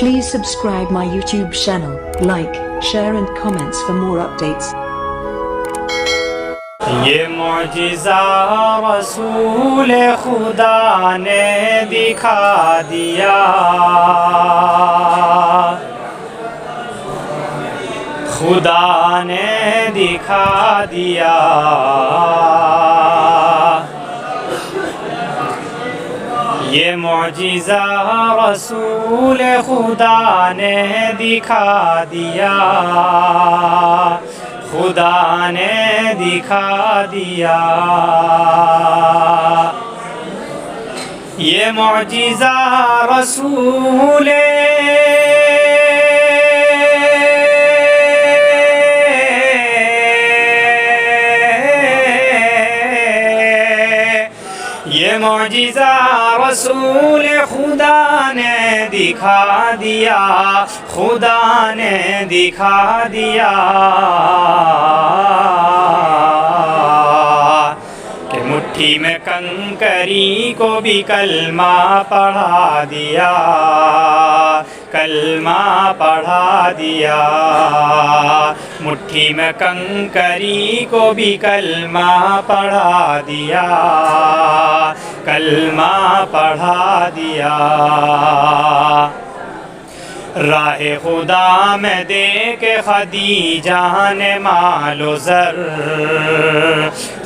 Please subscribe my YouTube channel, like, share and comments for more updates. ये मौजिज़ा रसूल खुदा ने दिखा दिया, खुदा ने दिखा दिया। ये मौजिज़ा रसूल खुदा ने दिखा दिया, खुदा ने दिखा दिया। ये मौजिज़ा रसूल ये मौजिज़ा रसूल खुदा ने दिखा दिया, खुदा ने दिखा दिया। कि मुट्ठी में कंकरी को भी कलमा पढ़ा दिया, कलमा पढ़ा दिया। मुट्ठी में कंकरी को भी कलमा पढ़ा दिया, कलमा पढ़ा दिया। राहे खुदा में देख खदीजा ने मालो ज़र,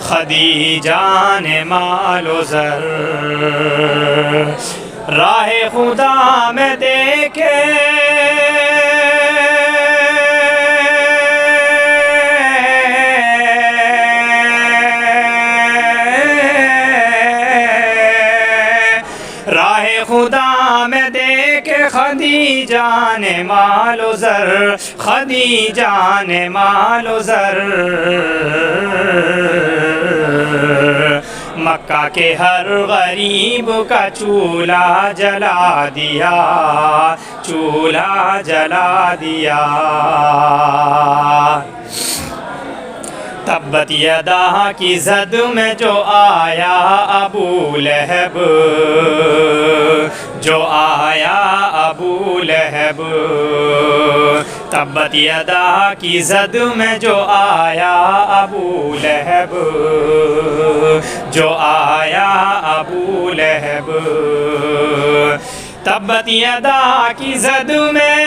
खदीजा ने मालो ज़र। राहे खुदा में देखे राहे खुदा में देखे खदीजा ने मालो ज़र, खदीजा ने मालो ज़र। मक्का के हर गरीब का चूल्हा जला दिया, चूल्हा जला दिया। तब्बत यदा की जद में जो आया अबू लहब, जो आया अबू लहब। तब्बत यदा की जद में जो आया अबू लहब, जो आया अबू लहब। तब्बत यदा की जद में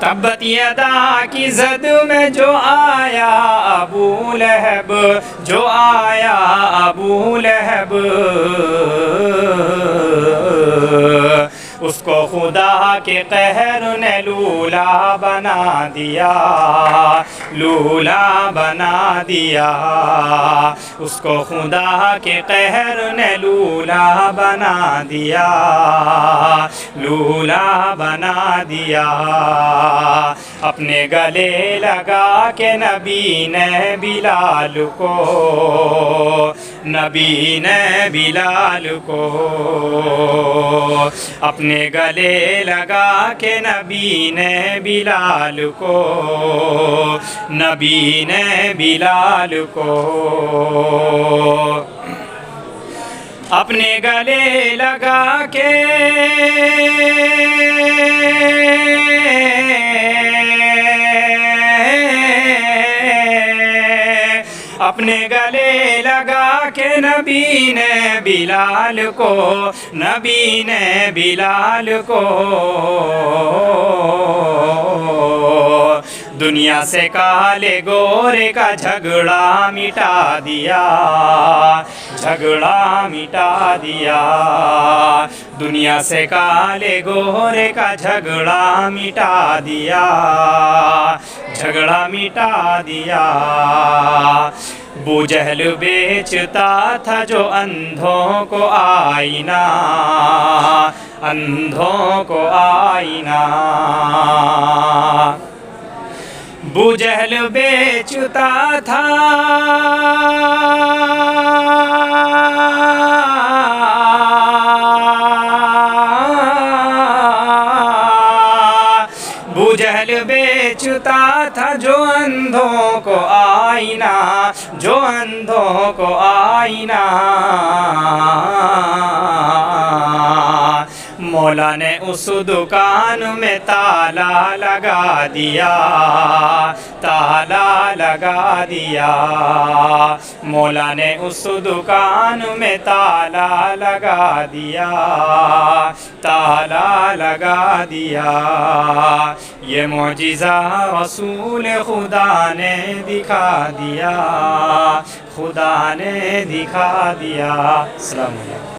तब्बत यदा की जद में जो आया अबू लहब, जो आया अबू लहब। उसको खुदा के कहर ने लूला बना दिया, लूला बना दिया। उसको खुदा के कहर ने लूला बना दिया, लूला बना दिया। अपने गले लगा के नबी ने बिलाल को, नबी ने बिलाल को। अपने गले लगा के नबी ने बिलाल को, नबी ने बिलाल को। अपने गले लगा के अपने गले लगा के नबी ने बिलाल को, नबी ने बिलाल को। दुनिया से काले गोरे का झगड़ा मिटा दिया, झगड़ा मिटा दिया। दुनिया से काले गोरे का झगड़ा मिटा दिया, झगड़ा मिटा दिया। बू जहल बेचता था जो अंधों को आईना, अंधों को आईना। बू जहल बेचता था बू जहल बेचता था जो अंधों को आईना, जो अंधों को आईना। मौला ने उस दुकान में ताला लगा दिया, ताला लगा दिया। मौला ने उस दुकान में ताला लगा दिया, ताला लगा दिया। ये मौजिज़ा रसूल खुदा ने दिखा दिया, खुदा ने दिखा दिया। अस्सलाम वालेकुम।